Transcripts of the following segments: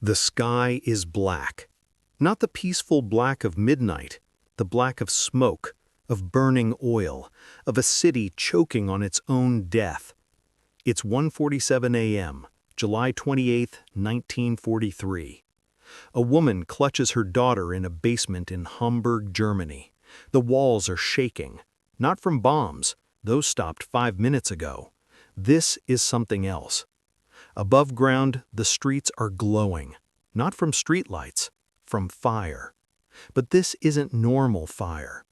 The sky is black. Not the peaceful black of midnight, the black of smoke, of burning oil, of a city choking on its own death. It's 1:47 a.m., July 28, 1943. A woman clutches her daughter in a basement in Hamburg, Germany. The walls are shaking. Not from bombs. Those stopped 5 minutes ago. This is something else. Above ground, the streets are glowing. Not from streetlights, from fire. But this isn't normal fire.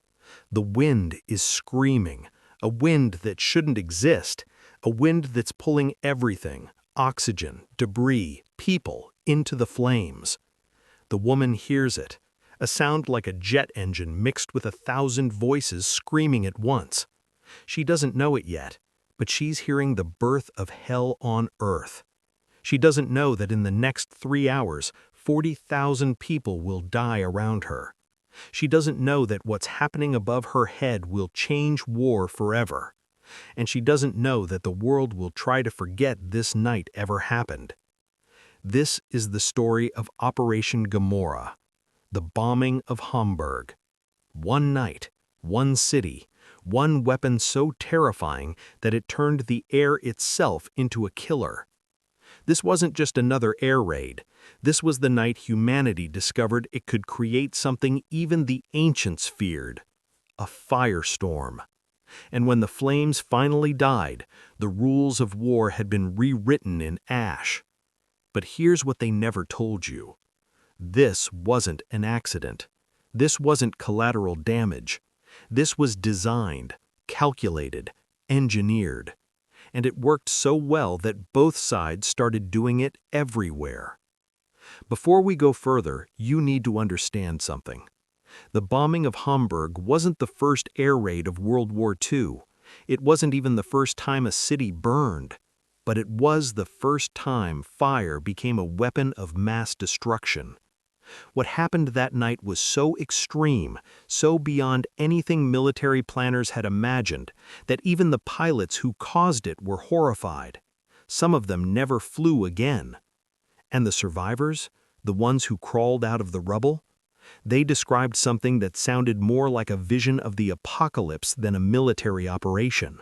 The wind is screaming, a wind that shouldn't exist, a wind that's pulling everything, oxygen, debris, people, into the flames. The woman hears it, a sound like a jet engine mixed with 1,000 voices screaming at once. She doesn't know it yet, but she's hearing the birth of hell on earth. She doesn't know that in the next 3 hours, 40,000 people will die around her. She doesn't know that what's happening above her head will change war forever. And she doesn't know that the world will try to forget this night ever happened. This is the story of Operation Gomorrah, the bombing of Hamburg. One night, one city, one weapon so terrifying that it turned the air itself into a killer. This wasn't just another air raid. This was the night humanity discovered it could create something even the ancients feared, a firestorm. And when the flames finally died, the rules of war had been rewritten in ash. But here's what they never told you. This wasn't an accident. This wasn't collateral damage. This was designed, calculated, engineered. And it worked so well that both sides started doing it everywhere. Before we go further, you need to understand something. The bombing of Hamburg wasn't the first air raid of World War II. It wasn't even the first time a city burned. But it was the first time fire became a weapon of mass destruction. What happened that night was so extreme, so beyond anything military planners had imagined, that even the pilots who caused it were horrified. Some of them never flew again. And the survivors, the ones who crawled out of the rubble, they described something that sounded more like a vision of the apocalypse than a military operation.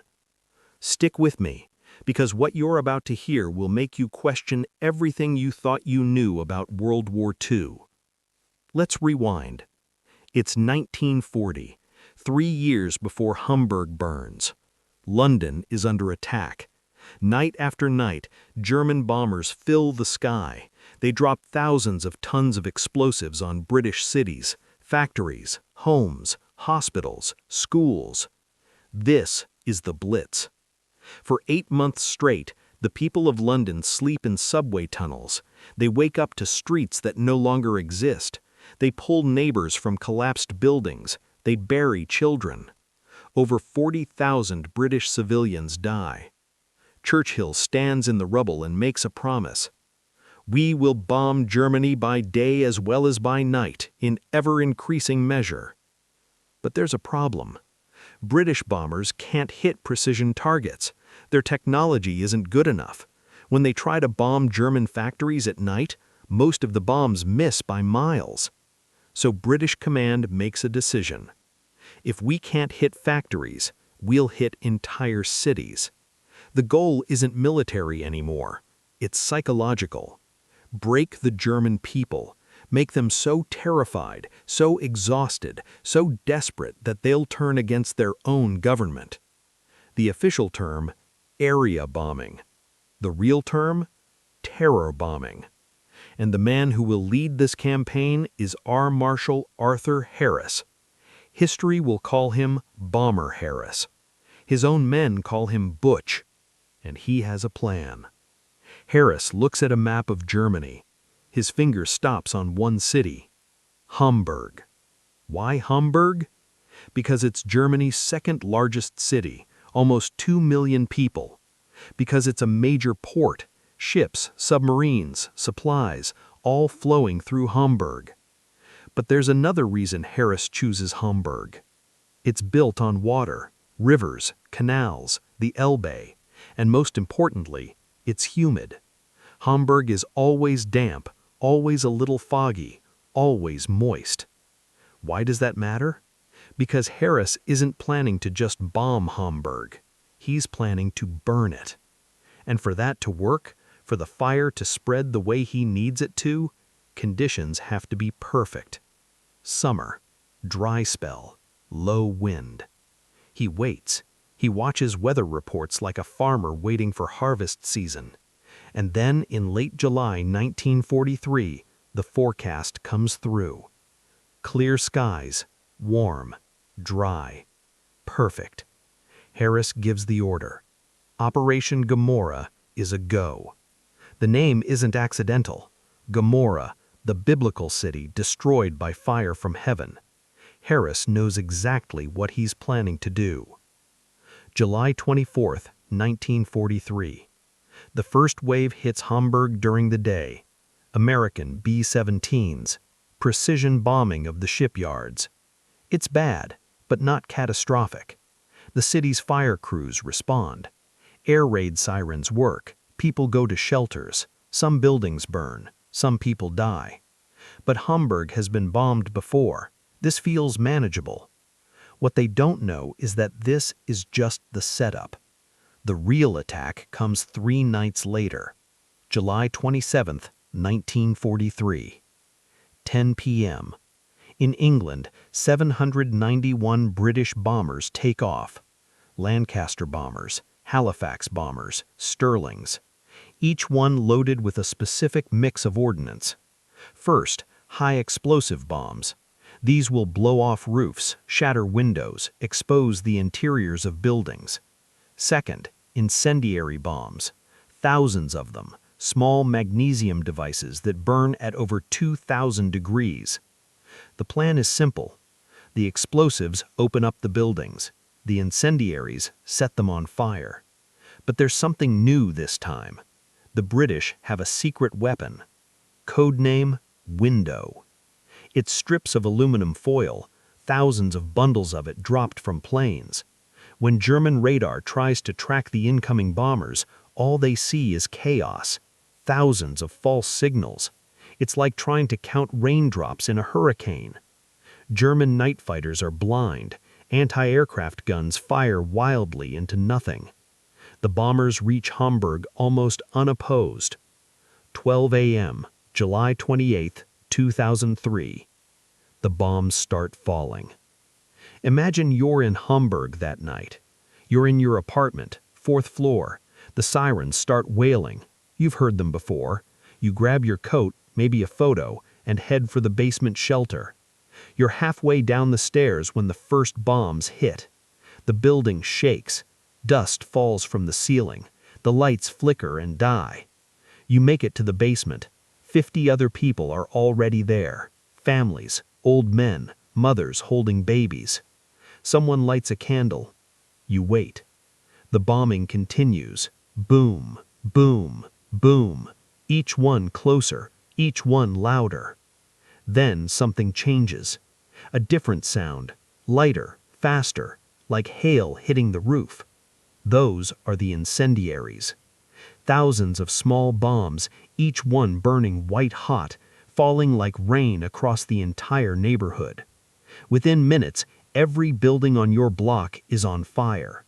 Stick with me, because what you're about to hear will make you question everything you thought you knew about World War II. Let's rewind. It's 1940, 3 years before Hamburg burns. London is under attack. Night after night, German bombers fill the sky. They drop thousands of tons of explosives on British cities, factories, homes, hospitals, schools. This is the Blitz. For 8 months straight, the people of London sleep in subway tunnels. They wake up to streets that no longer exist. They pull neighbors from collapsed buildings. They bury children. Over 40,000 British civilians die. Churchill stands in the rubble and makes a promise. "We will bomb Germany by day as well as by night, in ever-increasing measure." But there's a problem. British bombers can't hit precision targets. Their technology isn't good enough. When they try to bomb German factories at night, most of the bombs miss by miles. So British command makes a decision. If we can't hit factories, we'll hit entire cities. The goal isn't military anymore. It's psychological. Break the German people. Make them so terrified, so exhausted, so desperate that they'll turn against their own government. The official term, area bombing. The real term, terror bombing. And the man who will lead this campaign is Air Marshal Arthur Harris. History will call him Bomber Harris. His own men call him Butch. And he has a plan. Harris looks at a map of Germany. His finger stops on one city, Hamburg. Why Hamburg? Because it's Germany's second largest city, almost 2 million people. Because it's a major port, ships, submarines, supplies, all flowing through Hamburg. But there's another reason Harris chooses Hamburg. It's built on water, rivers, canals, the Elbe, and most importantly, it's humid. Hamburg is always damp, always a little foggy, always moist. Why does that matter? Because Harris isn't planning to just bomb Hamburg. He's planning to burn it. And for that to work, for the fire to spread the way he needs it to, conditions have to be perfect. Summer, dry spell, low wind. He waits. He watches weather reports like a farmer waiting for harvest season. And then in late July 1943, the forecast comes through. Clear skies, warm, dry, perfect. Harris gives the order. Operation Gomorrah is a go. The name isn't accidental. Gomorrah, the biblical city destroyed by fire from heaven. Harris knows exactly what he's planning to do. July 24, 1943. The first wave hits Hamburg during the day. American B-17s, precision bombing of the shipyards. It's bad, but not catastrophic. The city's fire crews respond. Air raid sirens work, people go to shelters, some buildings burn, some people die. But Hamburg has been bombed before. This feels manageable. What they don't know is that this is just the setup. The real attack comes 3 nights later, July 27, 1943. 10 p.m. In England, 791 British bombers take off. Lancaster bombers, Halifax bombers, Stirlings. Each one loaded with a specific mix of ordnance. First, high explosive bombs. These will blow off roofs, shatter windows, expose the interiors of buildings. Second, incendiary bombs. Thousands of them, small magnesium devices that burn at over 2,000 degrees. The plan is simple. The explosives open up the buildings. The incendiaries set them on fire. But there's something new this time. The British have a secret weapon. Codename Window. It's strips of aluminum foil, thousands of bundles of it dropped from planes. When German radar tries to track the incoming bombers, all they see is chaos. Thousands of false signals. It's like trying to count raindrops in a hurricane. German night fighters are blind. Anti-aircraft guns fire wildly into nothing. The bombers reach Hamburg almost unopposed. 12 a.m., July 28, 2003. The bombs start falling. Imagine you're in Hamburg that night. You're in your apartment, 4th floor. The sirens start wailing. You've heard them before. You grab your coat, maybe a photo, and head for the basement shelter. You're halfway down the stairs when the first bombs hit. The building shakes. Dust falls from the ceiling. The lights flicker and die. You make it to the basement. 50 other people are already there. Families, old men, mothers holding babies. Someone lights a candle. You wait. The bombing continues. Boom, boom, boom. Each one closer, each one louder. Then something changes. A different sound, lighter, faster, like hail hitting the roof. Those are the incendiaries. Thousands of small bombs, each one burning white hot, falling like rain across the entire neighborhood. Within minutes, every building on your block is on fire.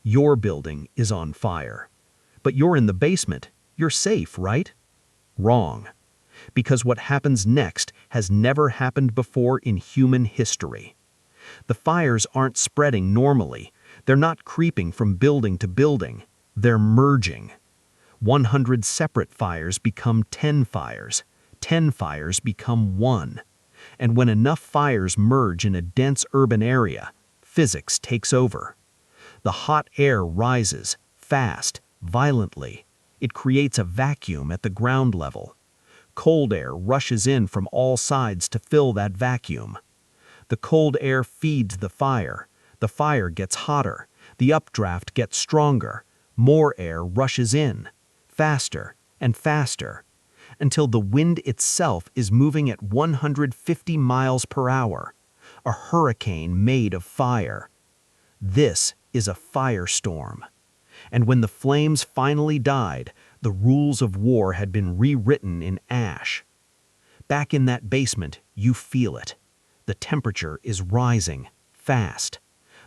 Your building is on fire. But you're in the basement. You're safe, right? Wrong. Because what happens next has never happened before in human history. The fires aren't spreading normally. They're not creeping from building to building. They're merging. 100 separate fires become 10 fires. 10 fires become 1. And when enough fires merge in a dense urban area, physics takes over. The hot air rises, fast, violently. It creates a vacuum at the ground level. Cold air rushes in from all sides to fill that vacuum. The cold air feeds the fire. The fire gets hotter. The updraft gets stronger. More air rushes in, faster and faster, until the wind itself is moving at 150 miles per hour, a hurricane made of fire. This is a firestorm. And when the flames finally died, the rules of war had been rewritten in ash. Back in that basement, you feel it. The temperature is rising, fast.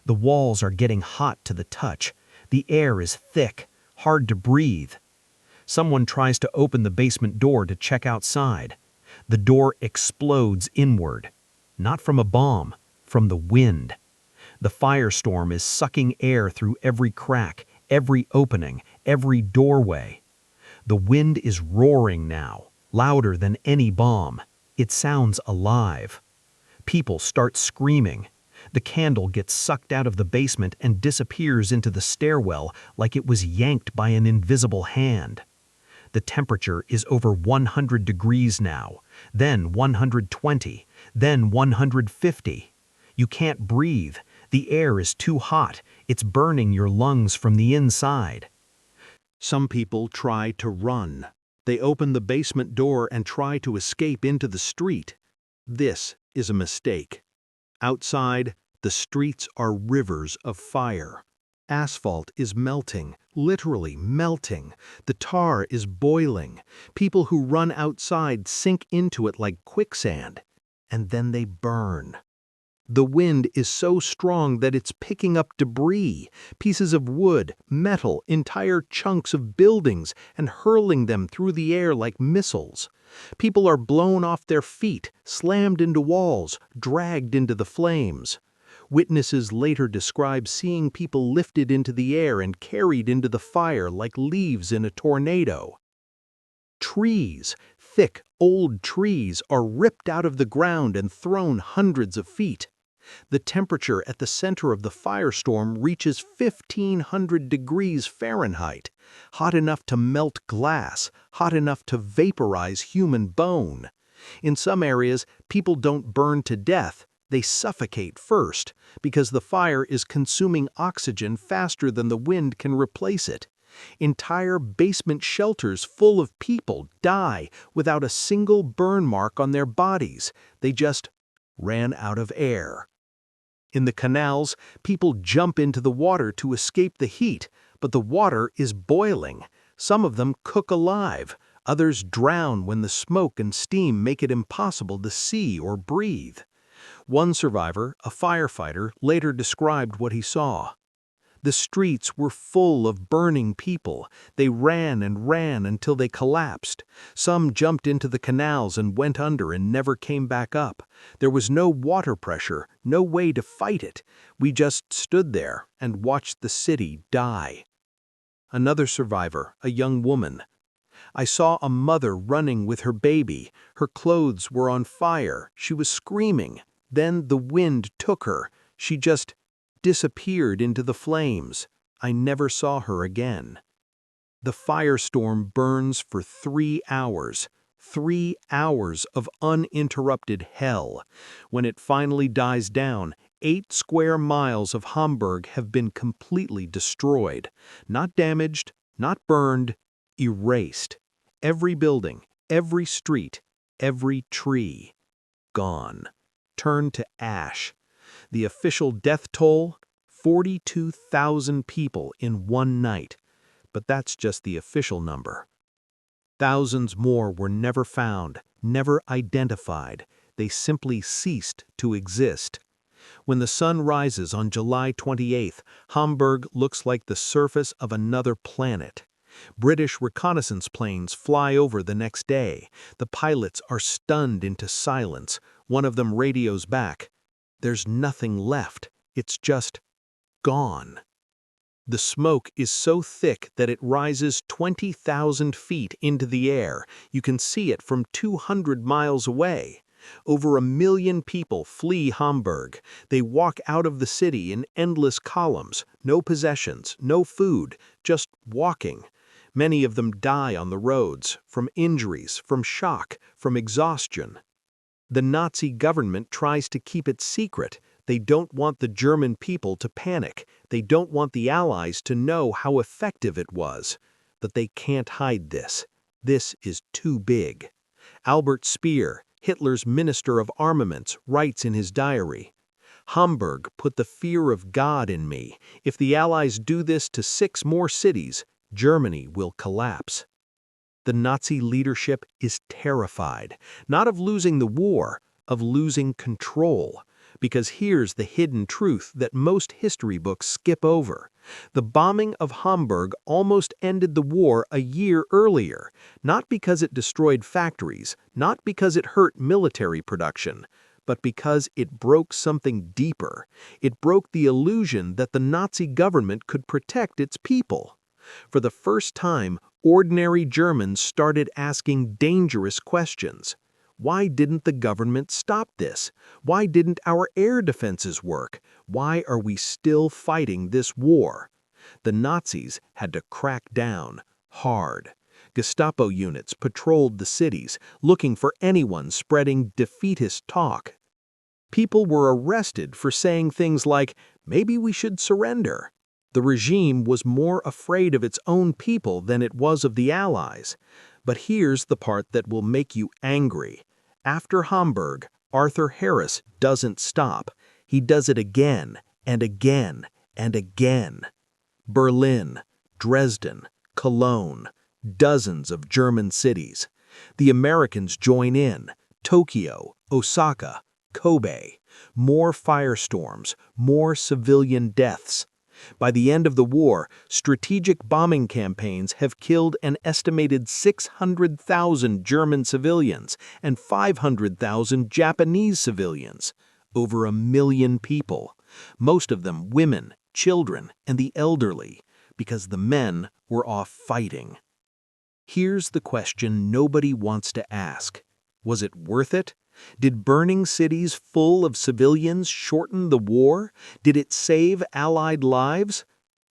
The walls are getting hot to the touch. The air is thick, hard to breathe. Someone tries to open the basement door to check outside. The door explodes inward. Not from a bomb, from the wind. The firestorm is sucking air through every crack, every opening, every doorway. The wind is roaring now, louder than any bomb. It sounds alive. People start screaming. The candle gets sucked out of the basement and disappears into the stairwell like it was yanked by an invisible hand. The temperature is over 100 degrees now, then 120, then 150. You can't breathe. The air is too hot. It's burning your lungs from the inside. Some people try to run. They open the basement door and try to escape into the street. This is a mistake. Outside, the streets are rivers of fire. Asphalt is melting, literally melting. The tar is boiling. People who run outside sink into it like quicksand, and then they burn. The wind is so strong that it's picking up debris, pieces of wood, metal, entire chunks of buildings, and hurling them through the air like missiles. People are blown off their feet, slammed into walls, dragged into the flames. Witnesses later describe seeing people lifted into the air and carried into the fire like leaves in a tornado. Trees, thick, old trees, are ripped out of the ground and thrown hundreds of feet. The temperature at the center of the firestorm reaches 1,500 degrees Fahrenheit, hot enough to melt glass, hot enough to vaporize human bone. In some areas, people don't burn to death. They suffocate first, because the fire is consuming oxygen faster than the wind can replace it. Entire basement shelters full of people die without a single burn mark on their bodies. They just ran out of air. In the canals, people jump into the water to escape the heat, but the water is boiling. Some of them cook alive. Others drown when the smoke and steam make it impossible to see or breathe. One survivor, a firefighter, later described what he saw. The streets were full of burning people. They ran and ran until they collapsed. Some jumped into the canals and went under and never came back up. There was no water pressure, no way to fight it. We just stood there and watched the city die. Another survivor, a young woman. I saw a mother running with her baby. Her clothes were on fire. She was screaming. Then the wind took her. She just disappeared into the flames. I never saw her again. The firestorm burns for 3 hours. 3 hours of uninterrupted hell. When it finally dies down, 8 square miles of Hamburg have been completely destroyed. Not damaged, not burned, erased. Every building, every street, every tree, gone. Turned to ash. The official death toll, 42,000 people in one night. But that's just the official number. Thousands more were never found, never identified. They simply ceased to exist. When the sun rises on July 28th, Hamburg looks like the surface of another planet. British reconnaissance planes fly over the next day. The pilots are stunned into silence. One of them radios back. There's nothing left. It's just gone. The smoke is so thick that it rises 20,000 feet into the air. You can see it from 200 miles away. Over 1 million people flee Hamburg. They walk out of the city in endless columns. No possessions, no food, just walking. Many of them die on the roads, from injuries, from shock, from exhaustion. The Nazi government tries to keep it secret. They don't want the German people to panic. They don't want the Allies to know how effective it was. But they can't hide this. This is too big. Albert Speer, Hitler's Minister of Armaments, writes in his diary, "Hamburg put the fear of God in me. If the Allies do this to 6 more cities, Germany will collapse." The Nazi leadership is terrified, not of losing the war, of losing control. Because here's the hidden truth that most history books skip over. The bombing of Hamburg almost ended the war a year earlier, not because it destroyed factories, not because it hurt military production, but because it broke something deeper. It broke the illusion that the Nazi government could protect its people. For the first time, ordinary Germans started asking dangerous questions. Why didn't the government stop this? Why didn't our air defenses work? Why are we still fighting this war? The Nazis had to crack down hard. Gestapo units patrolled the cities, looking for anyone spreading defeatist talk. People were arrested for saying things like, "Maybe we should surrender." The regime was more afraid of its own people than it was of the Allies. But here's the part that will make you angry. After Hamburg, Arthur Harris doesn't stop. He does it again and again and again. Berlin, Dresden, Cologne, dozens of German cities. The Americans join in. Tokyo, Osaka, Kobe. More firestorms, more civilian deaths. By the end of the war, strategic bombing campaigns have killed an estimated 600,000 German civilians and 500,000 Japanese civilians. Over 1 million people, most of them women, children, and the elderly, because the men were off fighting. Here's the question nobody wants to ask. Was it worth it? Did burning cities full of civilians shorten the war? Did it save Allied lives?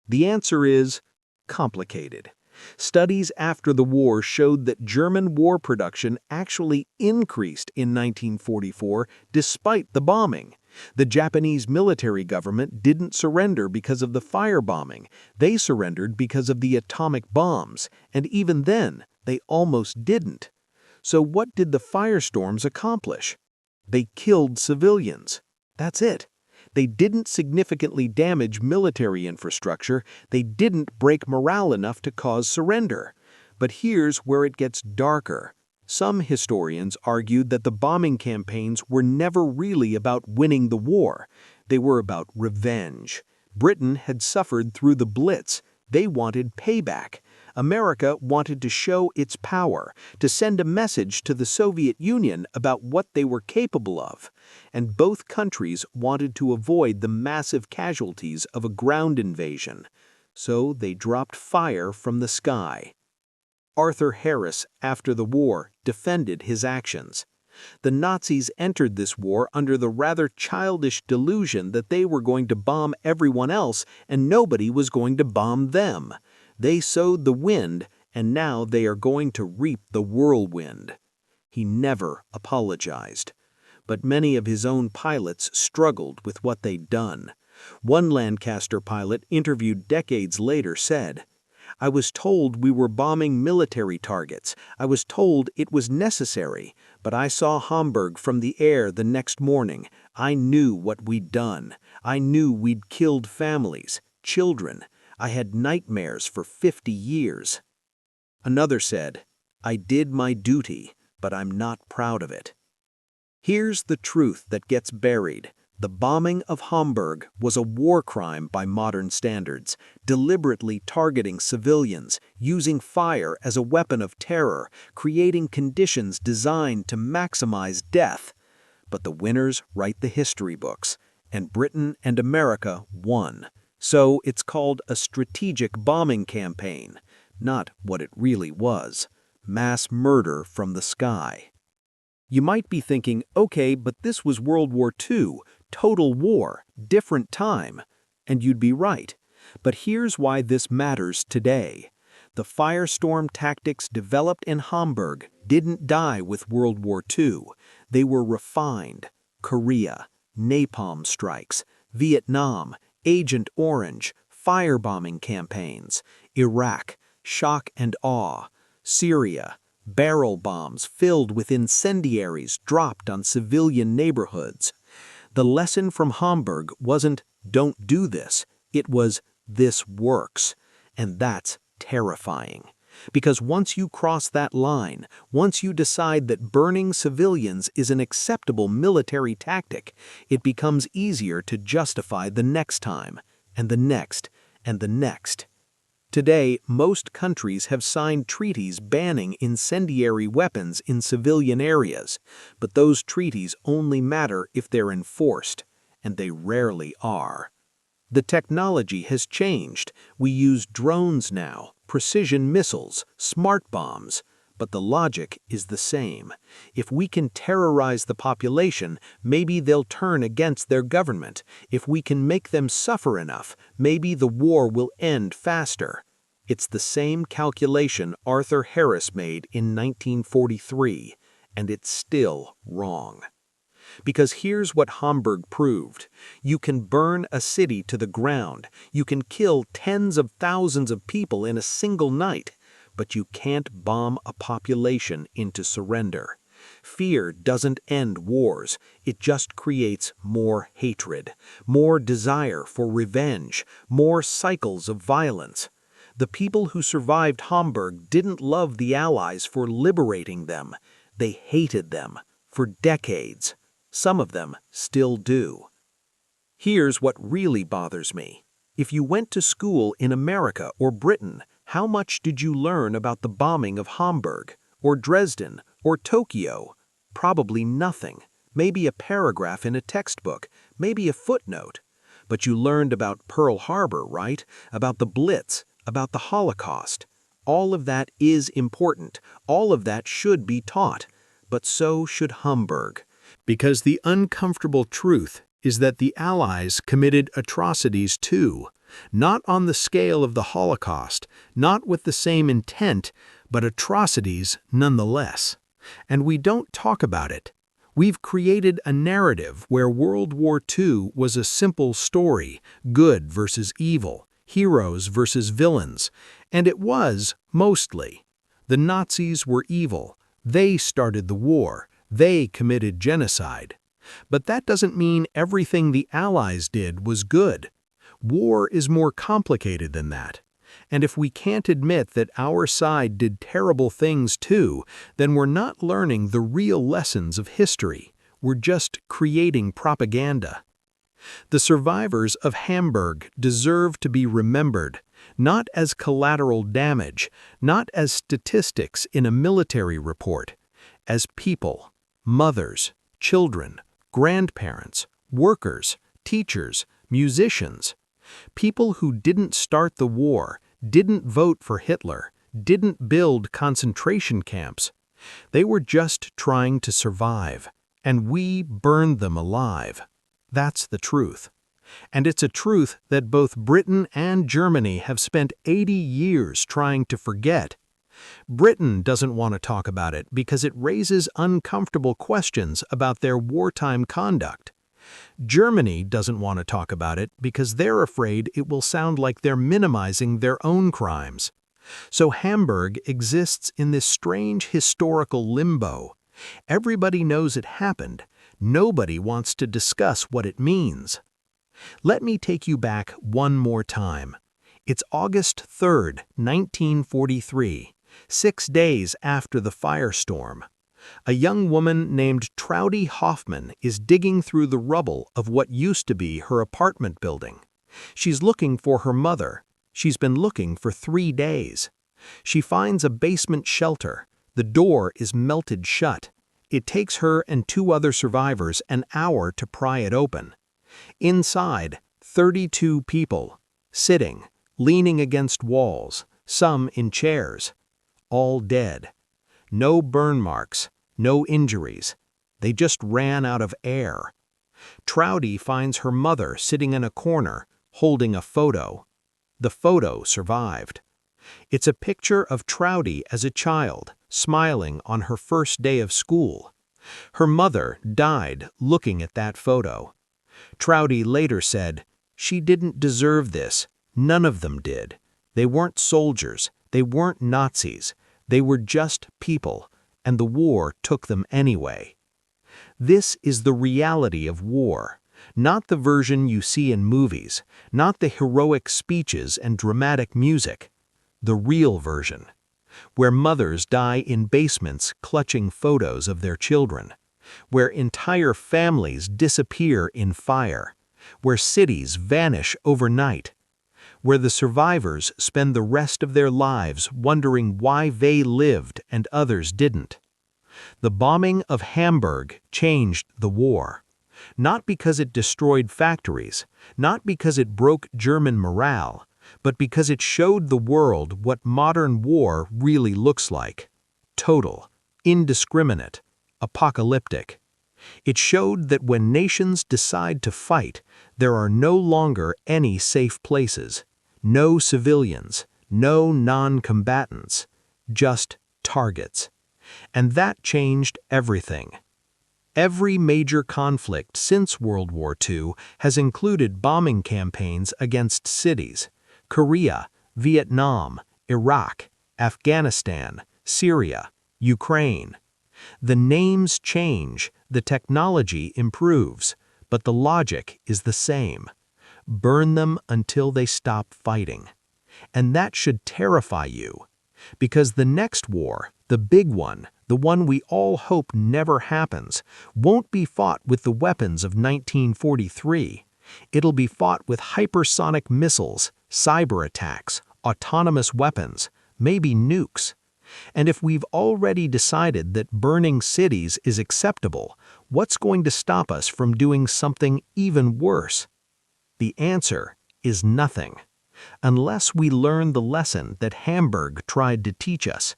The answer is complicated. Studies after the war showed that German war production actually increased in 1944 despite the bombing. The Japanese military government didn't surrender because of the firebombing. They surrendered because of the atomic bombs, and even then, they almost didn't. So what did the firestorms accomplish? They killed civilians. That's it. They didn't significantly damage military infrastructure. They didn't break morale enough to cause surrender. But here's where it gets darker. Some historians argued that the bombing campaigns were never really about winning the war. They were about revenge. Britain had suffered through the Blitz. They wanted payback. America wanted to show its power, to send a message to the Soviet Union about what they were capable of. And both countries wanted to avoid the massive casualties of a ground invasion. So they dropped fire from the sky. Arthur Harris, after the war, defended his actions. The Nazis entered this war under the rather childish delusion that they were going to bomb everyone else and nobody was going to bomb them. They sowed the wind, and now they are going to reap the whirlwind. He never apologized. But many of his own pilots struggled with what they'd done. One Lancaster pilot interviewed decades later said, "I was told we were bombing military targets. I was told it was necessary, but I saw Hamburg from the air the next morning. I knew what we'd done. I knew we'd killed families, children. I had nightmares for 50 years. Another said, "I did my duty, but I'm not proud of it." Here's the truth that gets buried. The bombing of Hamburg was a war crime by modern standards, deliberately targeting civilians, using fire as a weapon of terror, creating conditions designed to maximize death. But the winners write the history books, and Britain and America won. So it's called a strategic bombing campaign, not what it really was, mass murder from the sky. You might be thinking, okay, but this was World War II, total war, different time. And you'd be right. But here's why this matters today. The firestorm tactics developed in Hamburg didn't die with World War II. They were refined. Korea, napalm strikes, Vietnam, Agent Orange, firebombing campaigns, Iraq, shock and awe, Syria, barrel bombs filled with incendiaries dropped on civilian neighborhoods. The lesson from Hamburg wasn't, "Don't do this." It was, "This works." And that's terrifying. Because once you cross that line, once you decide that burning civilians is an acceptable military tactic, it becomes easier to justify the next time, and the next, and the next. Today, most countries have signed treaties banning incendiary weapons in civilian areas, but those treaties only matter if they're enforced, and they rarely are. The technology has changed. We use drones now, precision missiles, smart bombs, but the logic is the same. If we can terrorize the population, maybe they'll turn against their government. If we can make them suffer enough, maybe the war will end faster. It's the same calculation Arthur Harris made in 1943, and it's still wrong. Because here's what Hamburg proved. You can burn a city to the ground, you can kill tens of thousands of people in a single night, but you can't bomb a population into surrender. Fear doesn't end wars, it just creates more hatred, more desire for revenge, more cycles of violence. The people who survived Hamburg didn't love the Allies for liberating them. They hated them for decades. Some of them still do. Here's what really bothers me. If you went to school in America or Britain, how much did you learn about the bombing of Hamburg, or Dresden, or Tokyo? Probably nothing. Maybe a paragraph in a textbook, maybe a footnote. But you learned about Pearl Harbor, right? About the Blitz, about the Holocaust. All of that is important. All of that should be taught. But so should Hamburg. Because the uncomfortable truth is that the Allies committed atrocities too, not on the scale of the Holocaust, not with the same intent, but atrocities nonetheless. And we don't talk about it. We've created a narrative where World War II was a simple story, good versus evil, heroes versus villains, and it was, mostly. The Nazis were evil. They started the war. They committed genocide. But that doesn't mean everything the Allies did was good. War is more complicated than that. And if we can't admit that our side did terrible things too, then we're not learning the real lessons of history. We're just creating propaganda. The survivors of Hamburg deserve to be remembered, not as collateral damage, not as statistics in a military report, as people. Mothers, children, grandparents, workers, teachers, musicians. People who didn't start the war, didn't vote for Hitler, didn't build concentration camps. They were just trying to survive, and we burned them alive. That's the truth. And it's a truth that both Britain and Germany have spent 80 years trying to forget. Britain doesn't want to talk about it because it raises uncomfortable questions about their wartime conduct. Germany doesn't want to talk about it because they're afraid it will sound like they're minimizing their own crimes. So Hamburg exists in this strange historical limbo. Everybody knows it happened. Nobody wants to discuss what it means. Let me take you back one more time. It's August 3rd, 1943. 6 days after the Firestorm. A young woman named Traudi Hoffmann is digging through the rubble of what used to be her apartment building. She's looking for her mother. She's been looking for 3 days. She finds a basement shelter. The door is melted shut. It takes her and 2 other survivors an hour to pry it open. Inside, 32 people, sitting, leaning against walls, some in chairs. All dead. No burn marks, no injuries. They just ran out of air. Traudi finds her mother sitting in a corner, holding a photo. The photo survived. It's a picture of Traudi as a child, smiling on her first day of school. Her mother died looking at that photo. Traudi later said, "She didn't deserve this. None of them did. They weren't soldiers. They weren't Nazis. They were just people, and the war took them anyway." This is the reality of war, not the version you see in movies, not the heroic speeches and dramatic music. The real version. where mothers die in basements clutching photos of their children, where entire families disappear in fire, where cities vanish overnight, where the survivors spend the rest of their lives wondering why they lived and others didn't. The bombing of Hamburg changed the war, not because it destroyed factories, not because it broke German morale, but because it showed the world what modern war really looks like: total, indiscriminate, apocalyptic. It showed that when nations decide to fight, there are no longer any safe places, no civilians, no non-combatants, just targets. And that changed everything. Every major conflict since World War II has included bombing campaigns against cities: Korea, Vietnam, Iraq, Afghanistan, Syria, Ukraine. The names change, the technology improves, but the logic is the same. Burn them until they stop fighting. And that should terrify you, because the next war, the big one, the one we all hope never happens, won't be fought with the weapons of 1943. It'll be fought with hypersonic missiles, cyber attacks, autonomous weapons, maybe nukes. And if we've already decided that burning cities is acceptable, what's going to stop us from doing something even worse? The answer is nothing, unless we learn the lesson that Hamburg tried to teach us,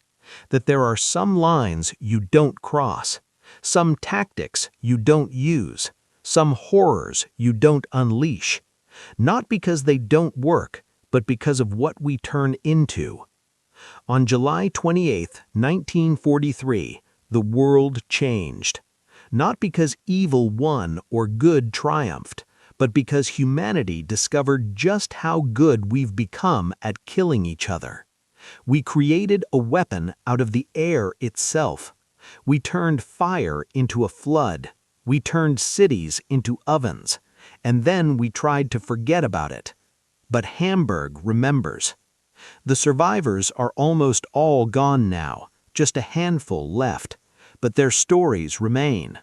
that there are some lines you don't cross, some tactics you don't use, some horrors you don't unleash, not because they don't work, but because of what we turn into. On July 28, 1943, the world changed, not because evil won or good triumphed, but because humanity discovered just how good we've become at killing each other. We created a weapon out of the air itself. We turned fire into a flood. We turned cities into ovens. And then we tried to forget about it. But Hamburg remembers. The survivors are almost all gone now, just a handful left. But their stories remain.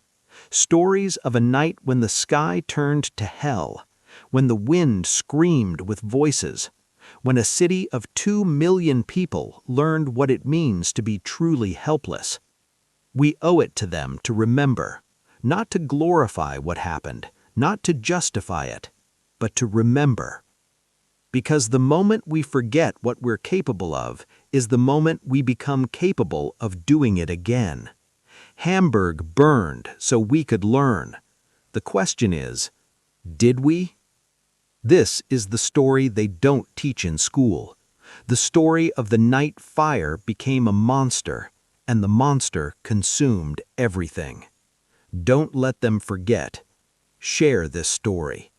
Stories of a night when the sky turned to hell, when the wind screamed with voices, when a city of 2 million people learned what it means to be truly helpless. We owe it to them to remember, not to glorify what happened, not to justify it, but to remember. Because the moment we forget what we're capable of is the moment we become capable of doing it again. Hamburg burned so we could learn. The question is, did we? This is the story they don't teach in school. The story of the night fire became a monster, and the monster consumed everything. Don't let them forget. Share this story.